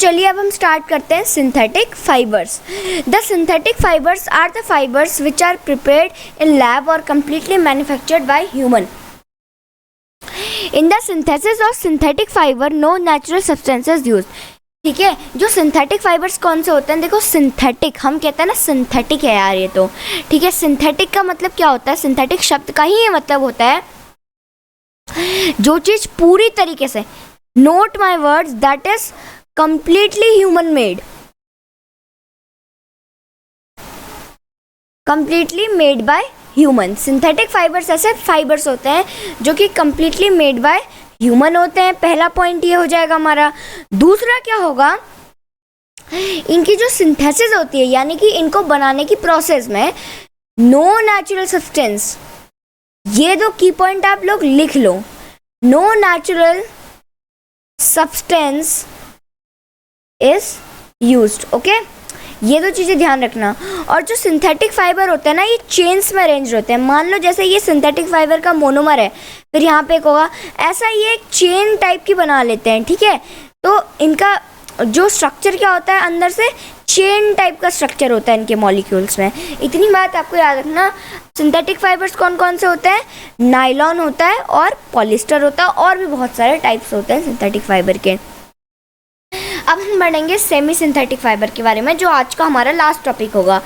चलिए अब हम स्टार्ट करते हैं synthetic fibres. The synthetic fibres are the fibres which are prepared in lab और completely manufactured by human. In the synthesis of synthetic fibre no natural substances used. ठीक है, जो synthetic fibres कौन से होते हैं, देखो सिंथेटिक हम कहते हैं ना, सिंथेटिक है यार ये तो। ठीक है, सिंथेटिक का मतलब क्या होता है, सिंथेटिक शब्द का ही ये मतलब होता है जो चीज पूरी तरीके से, note my words, that is completely human made, completely made by human. Synthetic fibres ऐसे फाइबर्स होते हैं जो कि कंप्लीटली मेड बाय ह्यूमन होते हैं। पहला पॉइंट ये हो जाएगा हमारा। दूसरा क्या होगा, इनकी जो सिंथेसिस होती है यानी कि इनको बनाने की प्रोसेस में नो नेचुरल सब्सटेंस, ये दो की पॉइंट आप लोग लिख लो, no natural substance is used. Okay, ये दो चीज़ें ध्यान रखना। और जो सिंथेटिक फाइबर होते हैं ना, ये चेन्स में अरेंज होते हैं। मान लो जैसे ये सिंथेटिक फाइबर का मोनोमर है, फिर यहाँ पे एक होगा, ऐसा ये एक चेन टाइप की बना लेते हैं। ठीक है, तो इनका जो स्ट्रक्चर क्या होता है, अंदर से चेन टाइप का स्ट्रक्चर होता है इनके मॉलिक्यूल्स में। इतनी बात आपको याद रखना। सिंथेटिक फाइबर्स कौन कौन से होते हैं, नायलॉन होता है और पॉलिस्टर होता है, और भी बहुत सारे टाइप्स होते हैं सिंथेटिक फाइबर के। अब हम बढ़ेंगे सेमी सिंथेटिक फाइबर के बारे में, जो आज का हमारा लास्ट टॉपिक होगा।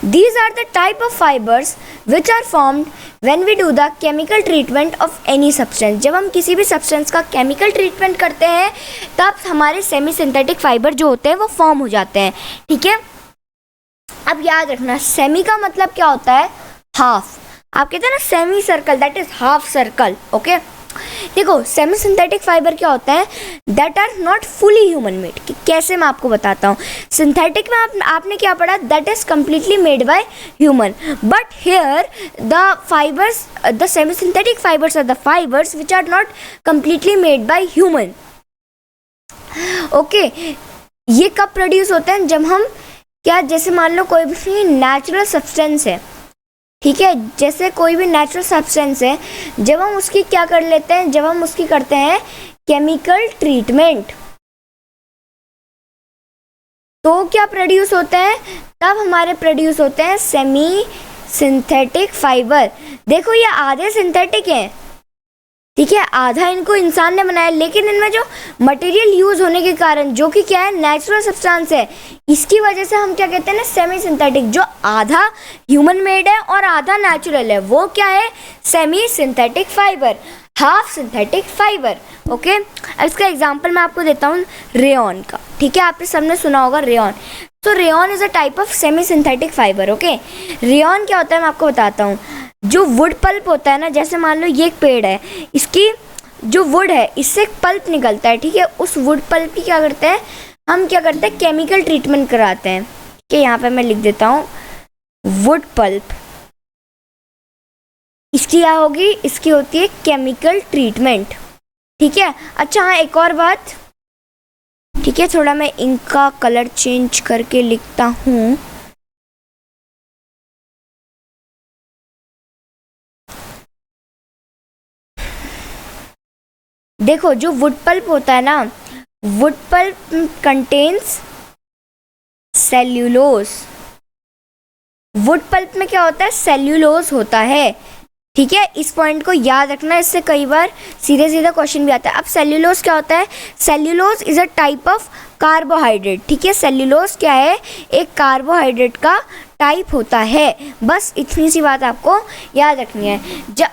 These are the type of fibres which are formed when we do the chemical treatment of any substance. जब हम किसी भी सब्सटेंस का केमिकल ट्रीटमेंट करते हैं तब हमारे सेमी सिंथेटिक फाइबर जो होते हैं वो फॉर्म हो जाते हैं। ठीक है, अब याद रखना, सेमी का मतलब क्या होता है, हाफ। आप कहते हैं ना semi circle, that is half circle. Okay, देखो सेमी सिंथेटिक फाइबर क्या होता है, that are not fully human made. कैसे, मैं आपको बताता हूँ। सिंथेटिक में आपने क्या पढ़ा, that is completely made by human, but here the fibres, the semi synthetic fibres are the fibres which are not completely made by human. Okay, ये कब प्रोड्यूस होते हैं, जब हम क्या, जैसे मान लो कोई भी नेचुरल सब्सटेंस है, ठीक है, जैसे कोई भी नेचुरल सब्सटेंस है, जब हम उसकी क्या कर लेते हैं, जब हम उसकी करते हैं केमिकल ट्रीटमेंट, तो क्या प्रोड्यूस होते हैं, तब हमारे प्रोड्यूस होते हैं सेमी सिंथेटिक फाइबर। देखो ये आधे सिंथेटिक हैं, ठीक है, आधा इनको इंसान ने बनाया, लेकिन इनमें जो मटेरियल यूज होने के कारण, जो कि क्या है, नेचुरल सब्सटेंस है, इसकी वजह से हम क्या कहते हैं ना, सेमी सिंथेटिक। जो आधा ह्यूमन मेड है और आधा नेचुरल है, वो क्या है, semi synthetic fibre, half synthetic fibre. Okay, अब इसका एग्जांपल मैं आपको देता हूँ रेयॉन का। ठीक है, आपने सबने सुना होगा रेयॉन। तो rayon is a type of semi synthetic fibre. Okay, rayon क्या होता है मैं आपको बताता हूँ। जो वुड पल्प होता है ना, जैसे मान लो ये एक पेड़ है, इसकी जो वुड है, इससे एक पल्प निकलता है। ठीक है, उस वुड पल्प की क्या करते हैं, हम क्या करते हैं, केमिकल ट्रीटमेंट कराते हैं। ठीक है, यहाँ पे मैं लिख देता हूँ वुड पल्प, इसकी क्या होगी, इसकी होती है केमिकल ट्रीटमेंट। ठीक है, अच्छा हाँ, एक और बात, ठीक है, थोड़ा मैं इनका कलर चेंज करके लिखता हूँ। देखो जो वुड पल्प होता है ना, wood pulp contains cellulose. Wood pulp में क्या होता है, सेल्यूलोज होता है। ठीक है, इस पॉइंट को याद रखना, इससे कई बार सीधे सीधे क्वेश्चन भी आता है। अब सेल्यूलोज क्या होता है, cellulose is a type of carbohydrate. ठीक है, सेल्यूलोज क्या है, एक कार्बोहाइड्रेट का टाइप होता है। बस इतनी सी बात आपको याद रखनी है।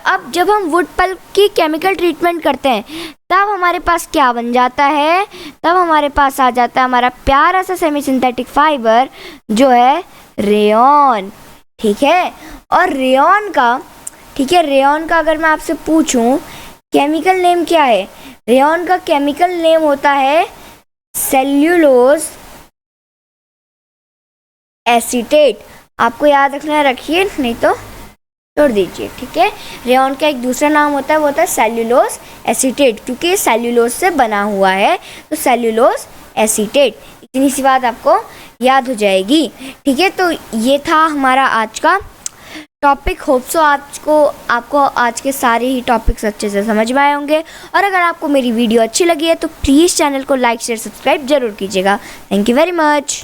अब जब हम वुड पल्प की केमिकल ट्रीटमेंट करते हैं, तब हमारे पास क्या बन जाता है, तब हमारे पास आ जाता है हमारा प्यारा सा सेमी सिंथेटिक फाइबर जो है रेयॉन। ठीक है, और रेयॉन का, ठीक है, रेयॉन का अगर मैं आपसे पूछूं केमिकल नेम क्या है, रेयॉन का केमिकल नेम होता है सेल्यूलोज एसीटेट। आपको याद रखना है, रखिए, नहीं तो छोड़ दीजिए। ठीक है, रेयॉन का एक दूसरा नाम होता है, वो होता है सेल्यूलोज एसीटेट, क्योंकि ये सेल्यूलोज से बना हुआ है, तो सेल्यूलोज एसीटेट। इतनी सी बात आपको याद हो जाएगी। ठीक है, तो ये था हमारा आज का टॉपिक होप सो आपको आज के सारे ही टॉपिक्स अच्छे से समझ में आए होंगे। और अगर आपको मेरी वीडियो अच्छी लगी है तो प्लीज़ चैनल को लाइक शेयर सब्सक्राइब जरूर कीजिएगा। Thank you very much.